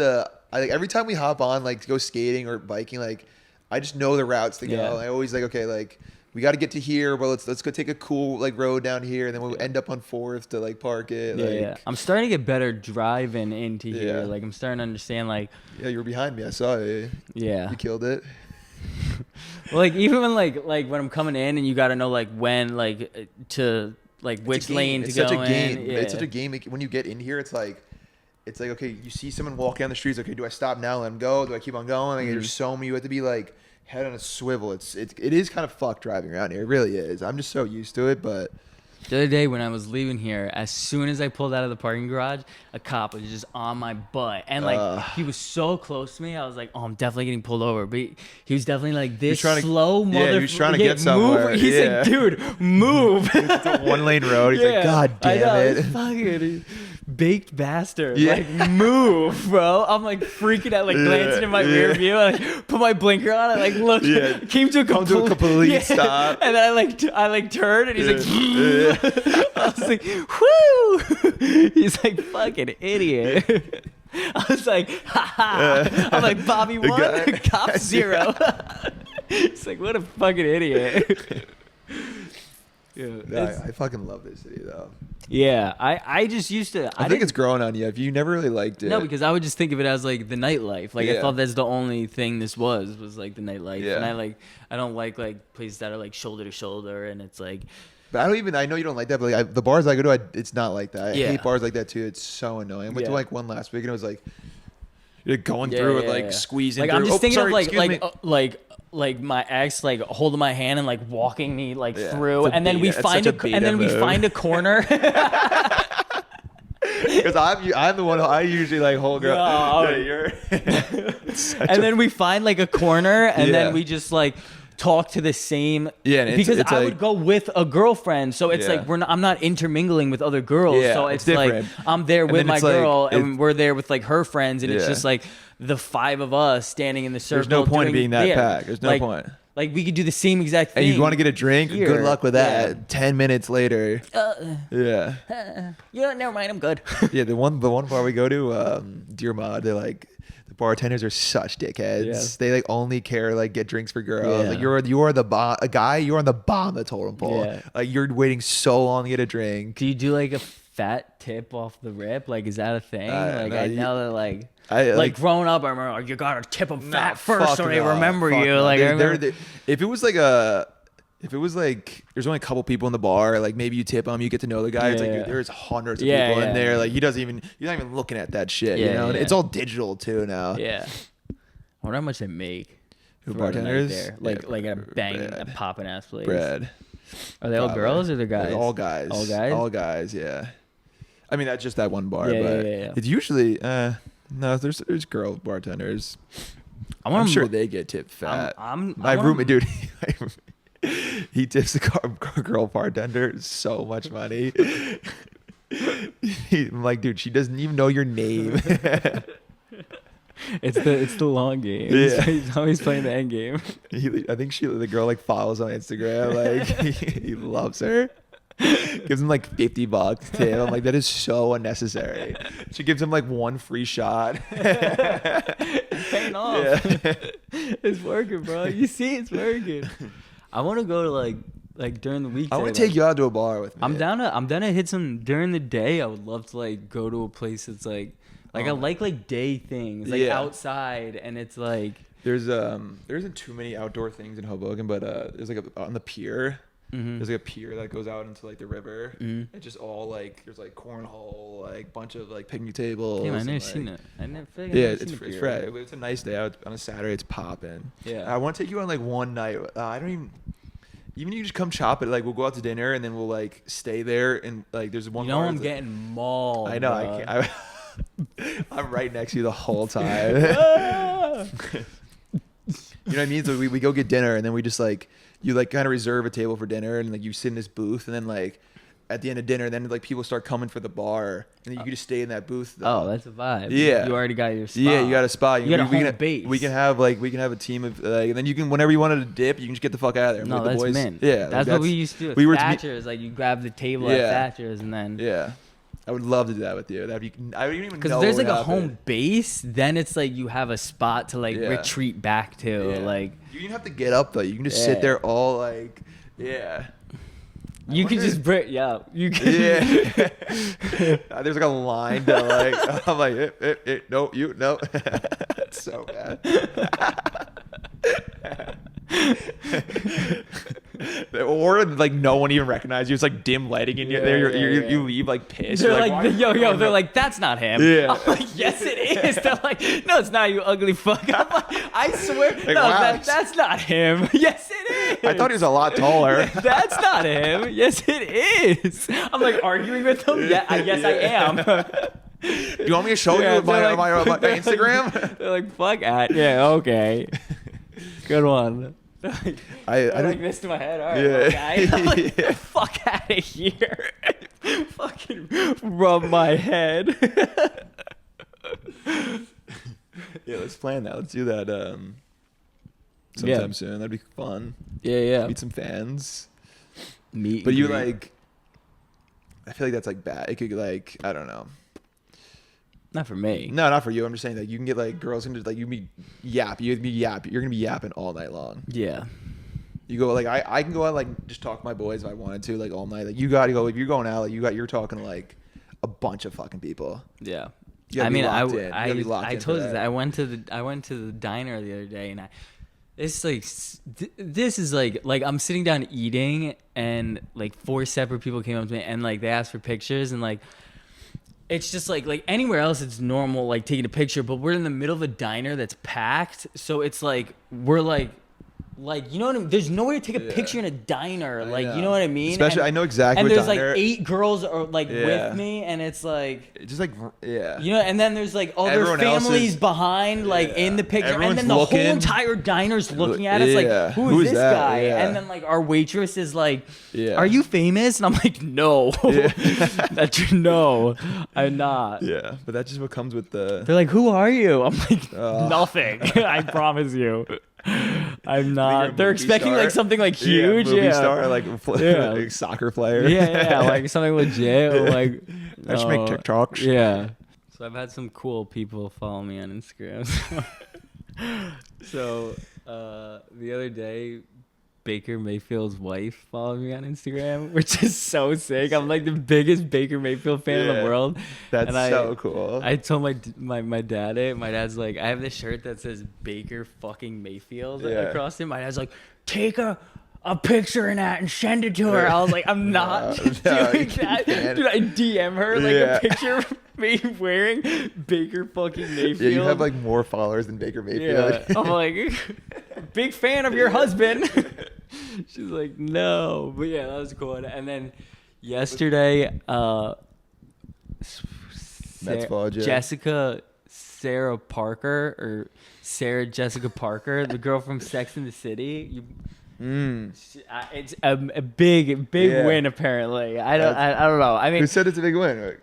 Speaker 2: every time we hop on like to go skating or biking, like I just know the routes to go. I always like, okay, like we got to get to here, but let's go take a cool like road down here, and then we'll end up on 4th to like park it.
Speaker 1: Yeah. I'm starting to get better driving into here. Like I'm starting to understand like.
Speaker 2: Yeah, you were behind me. I saw you.
Speaker 1: Yeah.
Speaker 2: You killed it.
Speaker 1: Well, like even when like when I'm coming in and you got to know like when like to like which lane to go in.
Speaker 2: It's such a game. When you get in here, it's like okay, you see someone walk down the streets. Okay, do I stop now? Let them go. Do I keep on going? Like, there's so many. You have to be like head on a swivel. It is kind of fucked driving around here. It really is. I'm just so used to it, but.
Speaker 1: The other day when I was leaving here, as soon as I pulled out of the parking garage, a cop was just on my butt. And like he was so close to me, I was like, oh, I'm definitely getting pulled over. But he was definitely like this slow motherfucker. Yeah, he
Speaker 2: was trying to get somewhere.
Speaker 1: Move. He's like, dude, move.
Speaker 2: It's a 1-lane road. He's like, God damn it.
Speaker 1: Fucking baked bastard. Yeah. Like, move, bro. I'm like freaking out, like glancing in my rear view. I like put my blinker on. I like look, came to a complete stop. And then I like turned and he's like, I was like, whoo! He's like, fucking idiot. I was like, ha ha. I'm like, Bobby 1, cop 0. It's like, what a fucking idiot.
Speaker 2: Yeah, I fucking love this city though.
Speaker 1: Yeah, I just used to.
Speaker 2: I think it's growing on you. If you never really liked it.
Speaker 1: No, because I would just think of it as like the nightlife. Like I thought that's the only thing this was like the nightlife. Yeah. And I don't like places that are like shoulder to shoulder, and it's like.
Speaker 2: But I know you don't like that, but like the bars I go to, it's not like that. I hate bars like that too. It's so annoying. I went to like one last week and it was like you're going through it, like squeezing.
Speaker 1: Like
Speaker 2: through.
Speaker 1: I'm just thinking of like my ex like holding my hand and like walking me like through, and then we find a corner.
Speaker 2: Because I'm the one who I usually like hold girl.
Speaker 1: And then we find like a corner, and then we just like. Talk to the same because I would go with a girlfriend, so it's like I'm not intermingling with other girls, so it's like I'm there with my girl and we're there with like her friends, and it's just like the 5 of us standing in the circle.
Speaker 2: There's no point in being that pack. There's no point.
Speaker 1: Like we could do the same exact thing.
Speaker 2: And you want to get a drink?
Speaker 1: here.
Speaker 2: Good luck with that.
Speaker 1: Yeah.
Speaker 2: 10 minutes later. Yeah.
Speaker 1: Yeah, never mind. I'm good.
Speaker 2: Yeah, the one bar we go to, Dear Mod, they're like, the bartenders are such dickheads.
Speaker 1: Yeah.
Speaker 2: They like only care like get drinks for girls.
Speaker 1: Yeah.
Speaker 2: Like you're a guy, you're on the bottom of the totem pole.
Speaker 1: Yeah.
Speaker 2: Like you're waiting so long to get a drink.
Speaker 1: Do you do like a fat tip off the rip? Like, is that a thing? Like,
Speaker 2: no,
Speaker 1: I
Speaker 2: you-
Speaker 1: know that like.
Speaker 2: I
Speaker 1: Like growing up, I remember like, you gotta tip them fat
Speaker 2: Nah,
Speaker 1: first
Speaker 2: fuck
Speaker 1: so they
Speaker 2: no,
Speaker 1: remember
Speaker 2: fuck
Speaker 1: you.
Speaker 2: no.
Speaker 1: Like, I remember,
Speaker 2: If it was like there's only a couple people in the bar, like maybe you tip them, you get to know the guy. It's
Speaker 1: Yeah.
Speaker 2: like there's hundreds of
Speaker 1: Yeah,
Speaker 2: people
Speaker 1: yeah.
Speaker 2: in there. Like you're not even looking at that shit.
Speaker 1: Yeah,
Speaker 2: you know, And
Speaker 1: yeah.
Speaker 2: it's all digital too now.
Speaker 1: yeah. I wonder how much they make.
Speaker 2: Who,
Speaker 1: for a night
Speaker 2: bartenders?
Speaker 1: there.
Speaker 2: Yeah,
Speaker 1: Like a bang, a
Speaker 2: bread.
Speaker 1: popping ass place.
Speaker 2: Bread.
Speaker 1: Are they all
Speaker 2: Probably.
Speaker 1: girls or they guys?
Speaker 2: All guys.
Speaker 1: All guys?
Speaker 2: All guys. Yeah. I mean, that's just that one bar,
Speaker 1: Yeah,
Speaker 2: but
Speaker 1: yeah.
Speaker 2: it's usually no. There's girl bartenders.
Speaker 1: I'm
Speaker 2: sure they get tipped fat. My roommate, dude. He tips the girl bartender so much money. I'm like, dude, she doesn't even know your name.
Speaker 1: It's the long game.
Speaker 2: Yeah.
Speaker 1: He's always playing the end game.
Speaker 2: I think the girl like follows on Instagram. Like he loves her. Gives him like $50 tip. I'm like, that is so unnecessary. She gives him like one free shot.
Speaker 1: It's paying off.
Speaker 2: Yeah.
Speaker 1: It's working, bro. You see, it's working. I want to go to like during the week.
Speaker 2: I want to take you out to a bar with me.
Speaker 1: I'm down to hit some during the day. I would love to like go to a place that's like I like day things like
Speaker 2: Yeah.
Speaker 1: outside, and it's like
Speaker 2: there isn't too many outdoor things in Hoboken, but there's like on the pier.
Speaker 1: mhm.
Speaker 2: There's like a pier that goes out into like the river.
Speaker 1: Mhm.
Speaker 2: It's just all like there's like cornhole, like bunch of like picnic tables.
Speaker 1: Damn, I
Speaker 2: and,
Speaker 1: never
Speaker 2: like-
Speaker 1: seen it. I never. Feel like
Speaker 2: Yeah,
Speaker 1: I've never
Speaker 2: it's
Speaker 1: seen the
Speaker 2: it's
Speaker 1: pier.
Speaker 2: right. It's a nice day out on a Saturday. It's popping.
Speaker 1: Yeah.
Speaker 2: I want to take you on like one night. I don't even you just come chop it. Like we'll go out to dinner and then we'll like stay there and like there's one.
Speaker 1: You know
Speaker 2: bar
Speaker 1: I'm
Speaker 2: that's, like-
Speaker 1: getting mauled.
Speaker 2: I know.
Speaker 1: bro.
Speaker 2: I can't. I'm right next to you the whole time.
Speaker 1: Ah!
Speaker 2: You know what I mean? So we go get dinner and then we just like you like kind of reserve a table for dinner and like you sit in this booth and then like at the end of dinner then like people start coming for the bar and then you can just stay in that booth.
Speaker 1: Oh, that's a vibe.
Speaker 2: Yeah.
Speaker 1: You already got your spot.
Speaker 2: Yeah, you got a spot.
Speaker 1: You got a
Speaker 2: we
Speaker 1: home
Speaker 2: can,
Speaker 1: base.
Speaker 2: We can have a team of like, and then you can whenever you wanted to dip, you can just get the fuck out of there.
Speaker 1: No,
Speaker 2: Like, the
Speaker 1: that's
Speaker 2: boys,
Speaker 1: mint.
Speaker 2: Yeah,
Speaker 1: That's what we used to do at
Speaker 2: we were
Speaker 1: Thatcher's. Like you grab the table
Speaker 2: Yeah.
Speaker 1: at Thatcher's and then
Speaker 2: Yeah, I would love to do that with you. That'd be. I don't even know.
Speaker 1: because there's like
Speaker 2: what
Speaker 1: a home
Speaker 2: happened.
Speaker 1: base, then it's like you have a spot to like
Speaker 2: Yeah.
Speaker 1: retreat back to.
Speaker 2: Yeah.
Speaker 1: Like
Speaker 2: You don't have to get up though. You can just
Speaker 1: Yeah.
Speaker 2: sit there all like, yeah.
Speaker 1: you can
Speaker 2: wonder-
Speaker 1: just break. Yeah, you can.
Speaker 2: Yeah. There's like a line to like. I'm like, no, you no. It's so bad. Or like no one even recognizes you. It's like dim lighting in
Speaker 1: Yeah,
Speaker 2: there.
Speaker 1: yeah.
Speaker 2: You leave like pissed.
Speaker 1: They're
Speaker 2: You're
Speaker 1: like,
Speaker 2: "Why-
Speaker 1: yo, they're like, that's not him.
Speaker 2: Yeah.
Speaker 1: I'm like, yes, it is. They're like, no, it's not, you ugly fuck. I'm like, I swear, no,
Speaker 2: wow.
Speaker 1: that's not him. Yes, it is.
Speaker 2: I thought he was a lot taller.
Speaker 1: That's not him. Yes, it is. I'm like arguing with them. Yeah, yes, I am.
Speaker 2: Do you want me to show
Speaker 1: Yeah,
Speaker 2: you my,
Speaker 1: they're
Speaker 2: my,
Speaker 1: like-
Speaker 2: my
Speaker 1: they're like-
Speaker 2: Instagram?
Speaker 1: They're like, fuck at. Yeah, okay. Good one.
Speaker 2: I
Speaker 1: I like
Speaker 2: don't.
Speaker 1: this to my head. All right,
Speaker 2: Yeah.
Speaker 1: guy. I'm like,
Speaker 2: Yeah.
Speaker 1: fuck out of here. Fucking rub my head.
Speaker 2: Yeah, let's plan that. Let's do that sometime soon. That'd be fun.
Speaker 1: Yeah.
Speaker 2: Meet some fans.
Speaker 1: Meet.
Speaker 2: But
Speaker 1: and
Speaker 2: you
Speaker 1: greet.
Speaker 2: like, I feel like that's like bad. It could like, I don't know.
Speaker 1: Not for me.
Speaker 2: No, not for you. I'm just saying that you can get like girls can just like you be yap. You're gonna be yapping all night long.
Speaker 1: Yeah.
Speaker 2: You go like I can go out like just talk to my boys if I wanted to like all night. Like you got to go if you're going out like you're talking to like a bunch of fucking people.
Speaker 1: Yeah.
Speaker 2: You gotta
Speaker 1: I
Speaker 2: be
Speaker 1: mean,
Speaker 2: locked in. You gotta be locked
Speaker 1: I
Speaker 2: in for
Speaker 1: told you
Speaker 2: that.
Speaker 1: that I went to the diner the other day, and it's like this is like I'm sitting down eating, and like 4 separate people came up to me, and like they asked for pictures, and like it's just like anywhere else it's normal like taking a picture, but we're in the middle of a diner that's packed, so it's like we're like you know what I mean? There's nowhere to take a
Speaker 2: Yeah.
Speaker 1: picture in a diner. Like,
Speaker 2: know.
Speaker 1: you know what I mean?
Speaker 2: Especially,
Speaker 1: And-
Speaker 2: I know exactly
Speaker 1: And
Speaker 2: what
Speaker 1: there's
Speaker 2: diner-
Speaker 1: like 8 girls are like
Speaker 2: Yeah.
Speaker 1: with me, and it's like,
Speaker 2: It's just like yeah.
Speaker 1: you know, and then there's like all
Speaker 2: Everyone
Speaker 1: their
Speaker 2: else
Speaker 1: families
Speaker 2: is-
Speaker 1: behind, like
Speaker 2: Yeah.
Speaker 1: in the picture,
Speaker 2: Everyone's
Speaker 1: and then the
Speaker 2: looking.
Speaker 1: whole entire diner's looking at us
Speaker 2: Yeah.
Speaker 1: like, who is this
Speaker 2: that?
Speaker 1: guy?
Speaker 2: Yeah.
Speaker 1: And then like our waitress is like,
Speaker 2: Yeah.
Speaker 1: are you famous? And I'm like, no,
Speaker 2: Yeah.
Speaker 1: no, I'm not.
Speaker 2: Yeah, but that's just what comes with the.
Speaker 1: They're like, who are you? I'm like,
Speaker 2: Oh.
Speaker 1: nothing. I promise you. I'm
Speaker 2: Like you're a
Speaker 1: not. They're
Speaker 2: movie
Speaker 1: expecting
Speaker 2: star.
Speaker 1: like something like huge.
Speaker 2: movie
Speaker 1: Yeah.
Speaker 2: star, like,
Speaker 1: Yeah.
Speaker 2: like soccer player.
Speaker 1: Yeah, like something legit. Or like
Speaker 2: I should make TikToks.
Speaker 1: Yeah. So I've had some cool people follow me on Instagram. So the other day, Baker Mayfield's wife followed me on Instagram, which is so sick. I'm like the biggest Baker Mayfield fan in the world.
Speaker 2: That's
Speaker 1: And
Speaker 2: so cool.
Speaker 1: I told my dad it. My dad's like, I have this shirt that says Baker fucking Mayfield across it. My dad's like, take a picture in that and send it to her. I was like, I'm not doing that. Dude, I DM her like a picture of me wearing Baker fucking Mayfield.
Speaker 2: Yeah, you have like more followers than Baker Mayfield.
Speaker 1: Yeah. I'm like, big fan of your husband. She's like, no. But yeah, that was cool. And then yesterday, Jessica Sarah Parker, or Sarah Jessica Parker, the girl from Sex and the City. It's a big win apparently. I don't know. I mean,
Speaker 2: who said it's a big win?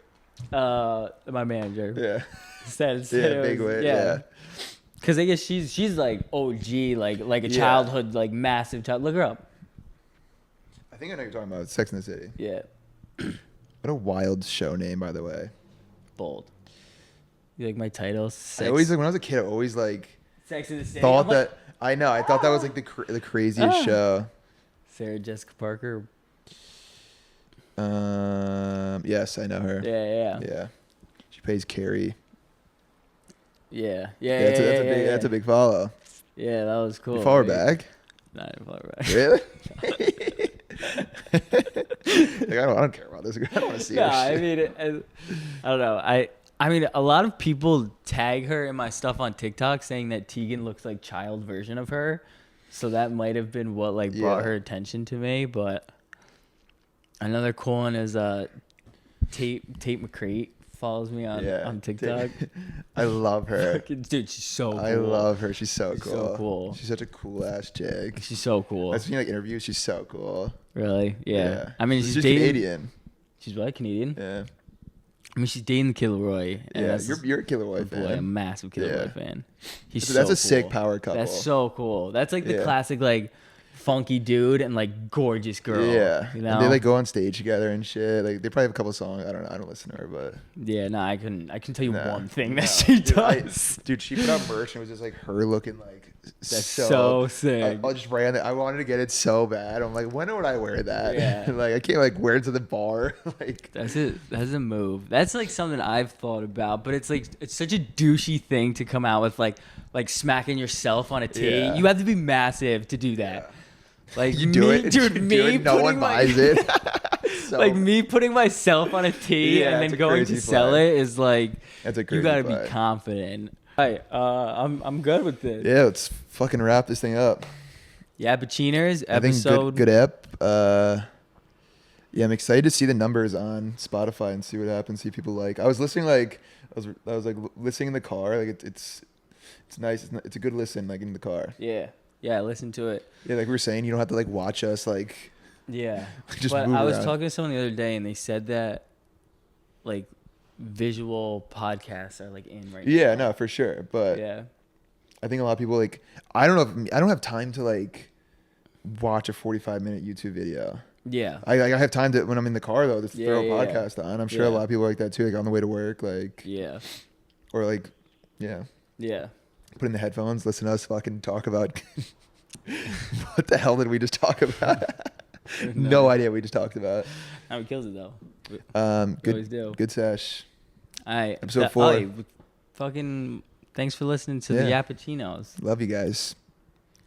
Speaker 1: My manager.
Speaker 2: Yeah.
Speaker 1: Said
Speaker 2: big win. Yeah.
Speaker 1: Because I guess she's like OG, like a childhood, like massive child. Look her up.
Speaker 2: I think I know what you're talking about. Sex and the City.
Speaker 1: Yeah.
Speaker 2: What a wild show name, by the way.
Speaker 1: Bold. You like my title?
Speaker 2: I always, like, when I was a kid, I always like
Speaker 1: Sex and the City.
Speaker 2: thought that I know. I thought that was like the craziest show.
Speaker 1: Sarah Jessica Parker.
Speaker 2: Yes, I know her. Yeah. She plays Carrie.
Speaker 1: Yeah.
Speaker 2: That's a big follow.
Speaker 1: Yeah, that was cool.
Speaker 2: You follow her back?
Speaker 1: No, I didn't follow her back.
Speaker 2: Really? Like, I don't care about this. I don't want to see her
Speaker 1: I
Speaker 2: shit.
Speaker 1: mean, I don't know. I mean, a lot of people tag her in my stuff on TikTok saying that Tegan looks like child version of her. So that might have been what like brought her attention to me. But another cool one is Tate McCrate follows me on TikTok.
Speaker 2: I love her.
Speaker 1: Dude, she's so cool.
Speaker 2: I love her. She's so cool.
Speaker 1: So cool.
Speaker 2: She's such a cool ass chick.
Speaker 1: She's so cool.
Speaker 2: I've seen like interviews. She's so cool.
Speaker 1: Really? Yeah. I mean, she's
Speaker 2: dating,
Speaker 1: Canadian. She's what? Canadian?
Speaker 2: Yeah.
Speaker 1: I mean, she's dating Killer Roy. And
Speaker 2: you're a Killer Roy fan.
Speaker 1: Boy, a massive Killer Roy fan.
Speaker 2: That's a
Speaker 1: cool.
Speaker 2: sick power couple.
Speaker 1: That's so cool. That's like the classic like funky dude and like gorgeous girl.
Speaker 2: Yeah.
Speaker 1: You know?
Speaker 2: And they like go on stage together and shit. Like they probably have a couple songs. I don't know. I don't listen to her, but
Speaker 1: yeah, no, I can tell you one thing that she does.
Speaker 2: Dude, she put out merch and it was just like her looking like
Speaker 1: that's so sick.
Speaker 2: I'll just write on it. I wanted to get it so bad. I'm like, when would I wear that?
Speaker 1: Yeah.
Speaker 2: Like I can't like wear it to the bar. Like
Speaker 1: that's it. That's a move. That's like something I've thought about, but it's like it's such a douchey thing to come out with, like smacking yourself on a tee.
Speaker 2: Yeah.
Speaker 1: You have to be massive to do that. Like
Speaker 2: you do it,
Speaker 1: dude.
Speaker 2: no one buys it. So,
Speaker 1: like me putting myself on a tee and then going to sell it is like
Speaker 2: that's a crazy
Speaker 1: you gotta
Speaker 2: play.
Speaker 1: be confident. All right, I'm good with this.
Speaker 2: Yeah, let's fucking wrap this thing up.
Speaker 1: YAPPACHINOs
Speaker 2: episode. I think good ep. Yeah, I'm excited to see the numbers on Spotify and see what happens. See if people like. I was listening I was like listening in the car. Like it's nice. It's a good listen. Like in the car.
Speaker 1: Yeah, listen to it.
Speaker 2: Yeah, like we were saying, you don't have to like watch us like.
Speaker 1: Yeah.
Speaker 2: Just
Speaker 1: but
Speaker 2: move
Speaker 1: I was
Speaker 2: around.
Speaker 1: talking to someone the other day and they said that like visual podcasts are like in right now.
Speaker 2: Yeah, no, for sure. But
Speaker 1: yeah.
Speaker 2: I think a lot of people like I don't have time to like watch a 45-minute YouTube video.
Speaker 1: Yeah.
Speaker 2: I have time to when I'm in the car though, just throw a podcast on. I'm sure a lot of people like that too, like on the way to work, like or like put in the headphones, listen to us fucking talk about what the hell did we just talk about? No idea what we just talked about.
Speaker 1: How he kills it though.
Speaker 2: Good sesh.
Speaker 1: All right.
Speaker 2: Episode 4.
Speaker 1: Fucking thanks for listening to the YAPPACHINOs.
Speaker 2: Love you guys.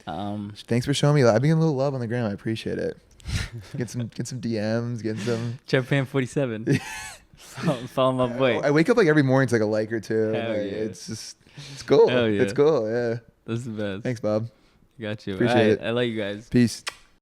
Speaker 2: Thanks for showing me love. I've been getting a little love on the gram. I appreciate it. Get some DMs, get some
Speaker 1: Jetpan 47. Follow my boy.
Speaker 2: I wake up like every morning to like a like or two. Like, it's cool.
Speaker 1: Hell yeah.
Speaker 2: It's cool. Yeah.
Speaker 1: That's the best.
Speaker 2: Thanks, Bob.
Speaker 1: Got you.
Speaker 2: Appreciate it.
Speaker 1: I love you guys.
Speaker 2: Peace.